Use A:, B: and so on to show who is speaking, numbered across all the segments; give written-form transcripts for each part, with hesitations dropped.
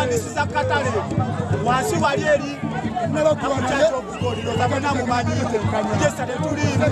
A: This is a Katale. Wasi Walieri, never come to Namu, yesterday to leave.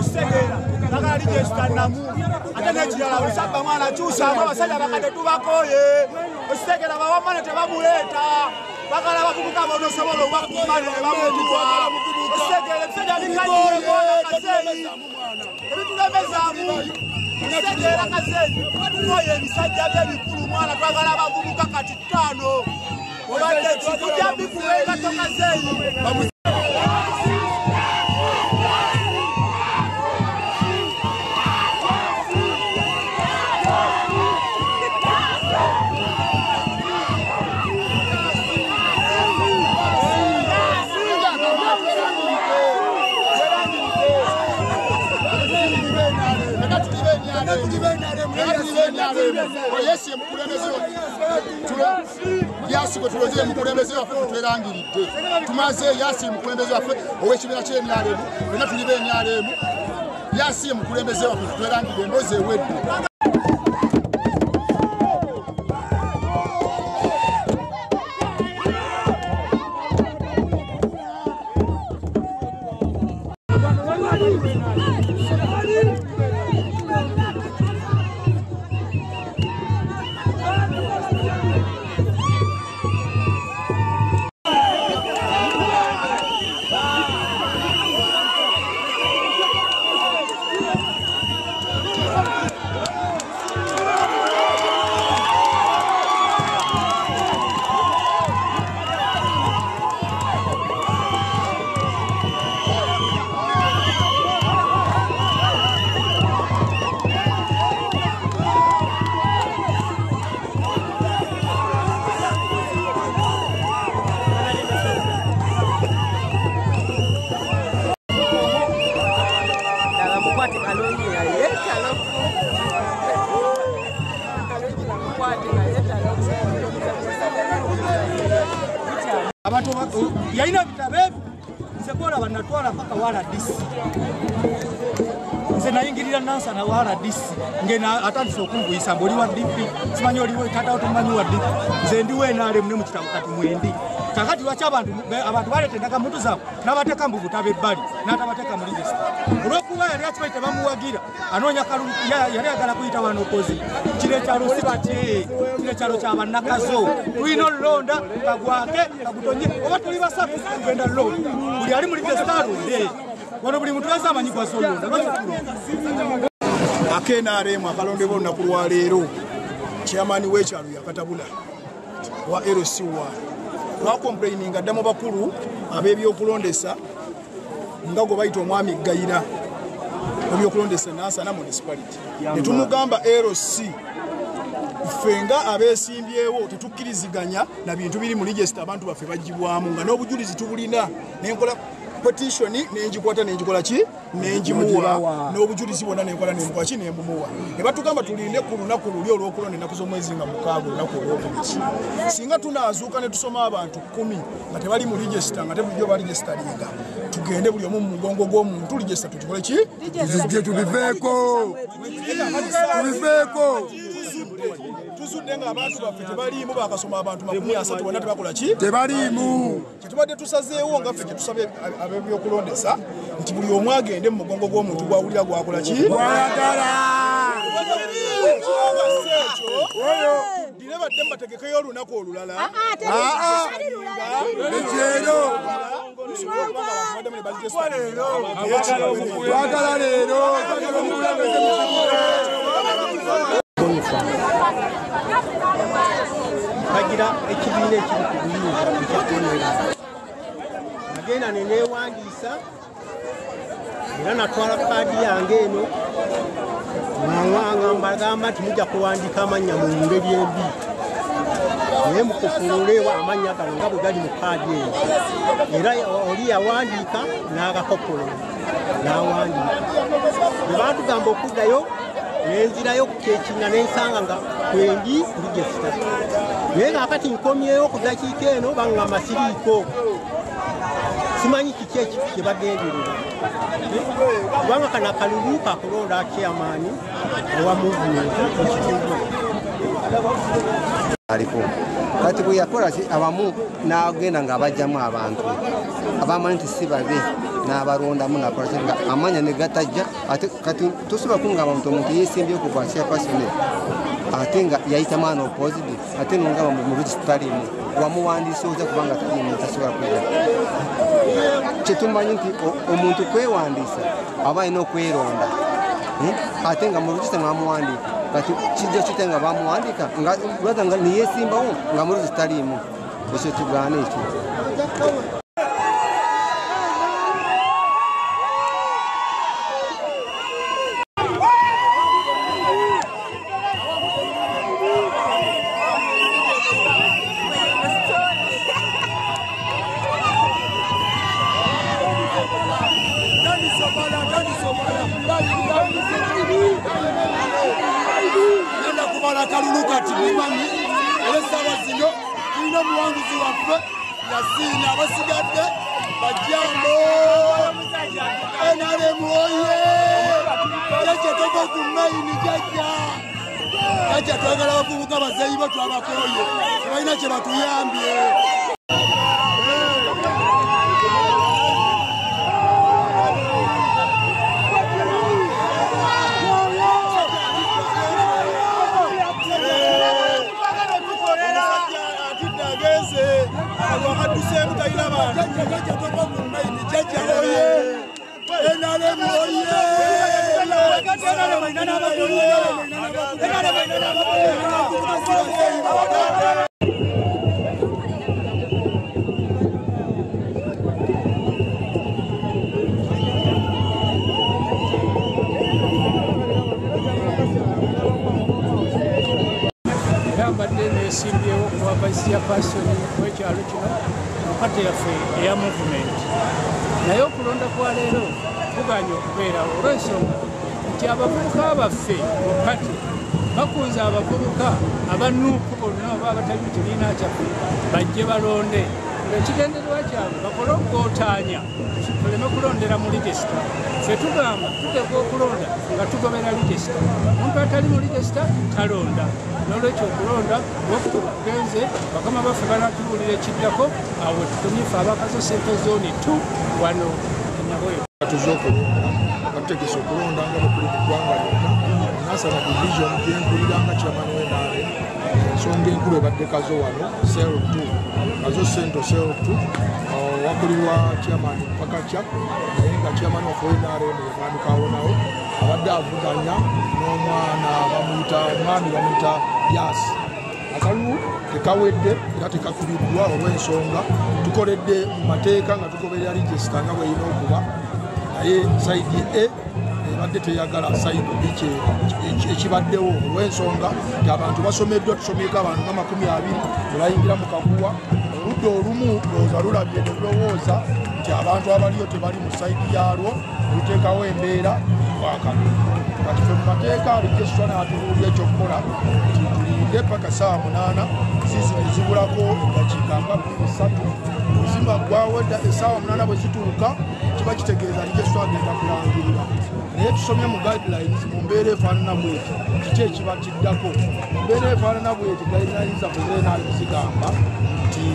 A: Segera, Nagari Stanamu, and then Sabamana, Chusa, Sada Tubacoye, Segera, Mamma Tabuleta, Bacala, no Solo, Segera, Yasi ko tuloze mukulembeze wafe tuterangirite tumaze yasi mukulembeze wafe owekibira kyenyalemu bena tulibe enyalemu yasi mukulembeze wafe tuterangirite mboze wedde yaina vitabevu nsekora vanatwala paka wala disi nse naingirira nansa na wala disi ngena atandise okunguyisa mboli wa dipi simanyi oliwo tata otumanyi wa dipi nze ndiwe nale mune mukitabo kati mwendi kakati lwacha abantu baletendaka muntu zaabwe n'abateeka mu butabe ebbali n'atabateeka mu register olw'okuba yali akibaite bamuwagira anoonya kalulu yali agala kuyita wano kozi kino ekyalo si bate kino ekyalo kya bannakazo tulina olulonda kagwake kagutonye oba tuli basatu tugenda lulonda buli ali mu register alonde wano buli muntu yazze amanyi gwasa olulonda lwakitulonda akenaremu akalonde b'olunaku lwa leero chairman w'ekyalo yakatabula wa LC1 complaining addamu bakulu ab'ebyokulondesa nga gwe bayita omwami Gayira ebyokulondesa Nansana municipality netumugamba LC fenga abesimbyewo tetukkiriziganya na bintu biri mu register abantu baffe bagibwamu nga n'obujulizi tubulina nenkola petition nenjikwata nenjikola ki nenjimuwa n'obujulizi bwonna nenkola nenkola ki nembumuwa ne batugamba tulinde ku lunaku luli olw'okulonda ennaku z'omwezi nga mukaaga olunaku olw'okubiri singa tunaazuuka ne tusoma abantu 10 nga tebali mu register nga tebulijjo baregistaringa tugende buli omu mu mugongo gw'omuntu register tutukole ki tubiveeko tuzudde nga abantu baffe tebaliimu bakasoma abantu 30 bonna tebakola ki tebaliimu kyetubadde tusazeewo nga ffe kyetusabye ab'ebyokulondesa nti buli omu agende mu mugongo gw'omuntu gwawulira gwakola ki gwayagala dine badde mbategekeyo olunaku olulala ekyero twagala leero bagira ekibiina ekiri ku buyinza ekyakuweereza nagenda neneewandiisa era natwala kaadi yange eno mwawanga mbagamba nti mujja kuwandiika amannya mu ngeri embi naye mukufululewa amannya gano nga bwe gali mu kaadi eyo era oli yawandiika n'agakopolo n'awandiika bwe batugamba okuddayo
B: nenzirayo kukekinga nensanga nga kwendi register naye kakati nkomyeyo ku dakiika eno bangamba siriiko simanyi kiki kyebagenderera kubanga kana kalulu kakulonda chairman owa movement ekitundu
C: aliko kati bwe yakola abamu n'agenda ng'abajjamu abantu abamanyi nti si babe n'abalondamu nakola nga amanya ne gatajja ate kati tosobola kungamba omuntu yeesimbyeyo ku bwa chairpersonel ate nga yayitamu ano positive ate nongamba mu registarimu wamuwandiisa oza kubanga talimu tasobola kuja kyetumanyi nti omuntu kwewandiisa aba alina okweronda ate nga mu regista mwamuwandiika kati kijja kite nga bamuwandiika nga niyeesimbawo nga mu registarimu ekyo tugaana ekyo
A: Kaluluka tibimani elesawa zino tulina omuwanguzi waffe yasiina abasigadde bajambo NRM oye jajja tova ku maini jajja twagala abavubuka bazeeyi bo twabakooye tebalina kye batuyambye
D: esimbyewo kuba vice chairperson w'ekyalo kino mu pate yaffe eya movement naye okulonda kwa leero kuganye okubeerawo olw'ensonga nti abavubuka baffe mu pate bakunze abavubuka abanuuku bonna oba abatali mu kibiina kyaffe bajje balonde ng'ekigendererwa kyabwe bakole okugootaanya tuleme kulondera mu regisita ffe tugamba tuteekwa okulonda nga tugobera regisita omuntu atali mu regisita talonda n'olwekyo okulonda okugenze bakama baffe banatubuulira ekiddako awo tutumyefe abakazo sente zooni 2 wano Nyaboyo
E: bategese okulonda nga bakuli mu ggwanga lyonna nasana division gyenkuliranga chairman w'enaale ensonga enkulu ebadde kazo wano sel 2 kazo sento sel 2 wakulirwa chairman Pakacha naye nga chairman waffe w'enaale yemwandukawonawo abadde avuganya n'omwana omwami bamuyita yasi akalulu tekawedde era tekakubiddwa olw'ensonga tukoledde mu mateeka nga tugoberera regisita nga bweyina okuba naye saidi ebadde teyagala saidi ekibaddewo olw'ensonga nti abantu basomeddwa tusomyeko abantu nga 20 olayingira mu kaguwa oludda olumu looza lulabye ne lulowooza nti abantu abaliyo tebali mu saidi yalwo oluteekawo embeera wakano kati fe mu mateeka regisita n'atubuulya ekyokukola nti tulinde paka saa 8 zizino zibulako eddakiika nga 3 obuzima gwawedda essaawa 8 bwe zituuka kiba kitegeeza regisita agenda kulangirira naye tusomye mu guidelines mu mbeera efaanana bweti kiki ekiba kiddako mu mbeera efaanana bweti guidelines zaffe zigamba nti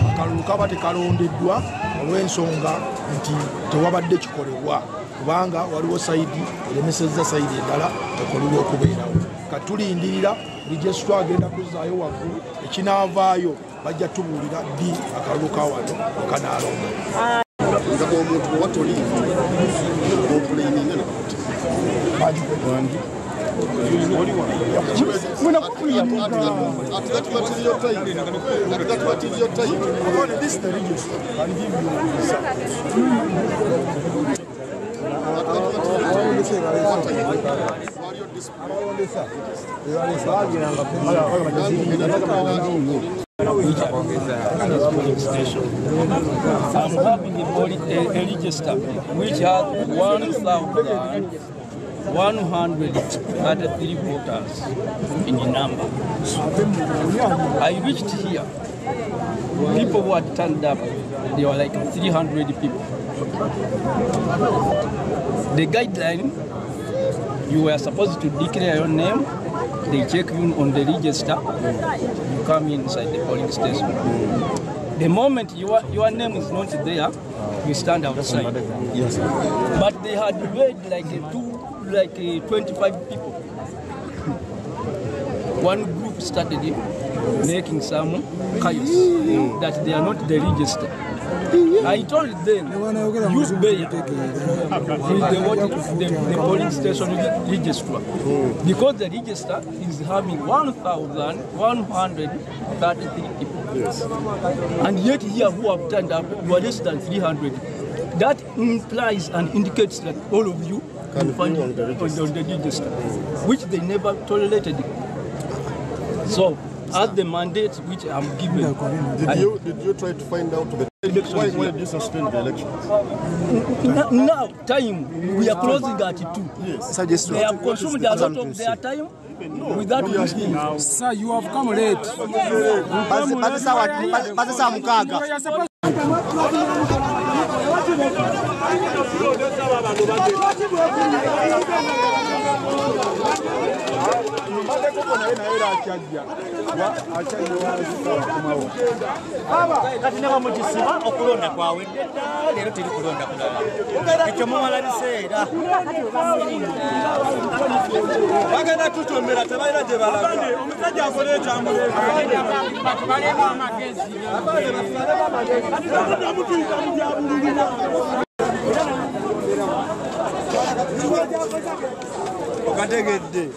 E: akalulu kaba tekalondeddwa olw'ensonga nti tewabadde kikolebwa kubanga waliwo saidi eremesezza saidi endala ekolebwa okubeerawo katulindirira regisita agenda kuzzaayo waggulu ekinaavaayo bajja tubuulira ddi akalulu ka wano okanaalonda nga omuntu bwe watoliivu ompulaininga nakoti
D: I'm having a register which has 1,000 133 voters in number. I reached here. People who had turned up, they were like 300 people. The guideline, you were supposed to declare your name, they check you on the register, you come inside the polling station. The moment your name is not there, you stand outside.
F: Yes.
D: But they had read like 25 people. One group started making some chaos that they are not the register. I told them, use Bayer, the polling station register, because the register is having 1,133 people.
F: Yes.
D: And yet here who have turned up, you are less than 300. That implies and indicates that all of you can find on the register, which they never tolerated. So, as the mandate which I'm given,
F: did you try to find out the why did you suspend the elections?
D: Now, time, we are closing at 2.
F: Yes.
D: They have consumed a lot of their time without listening.
G: Sir, you have come late.
A: Kati ne bamugisiba okulonda kwawe leero teri kulonda kulala ekyo mumala biseera bagenda tutomera tebalina gye balaga omusajja akola ekyamule balema amagezi okategedde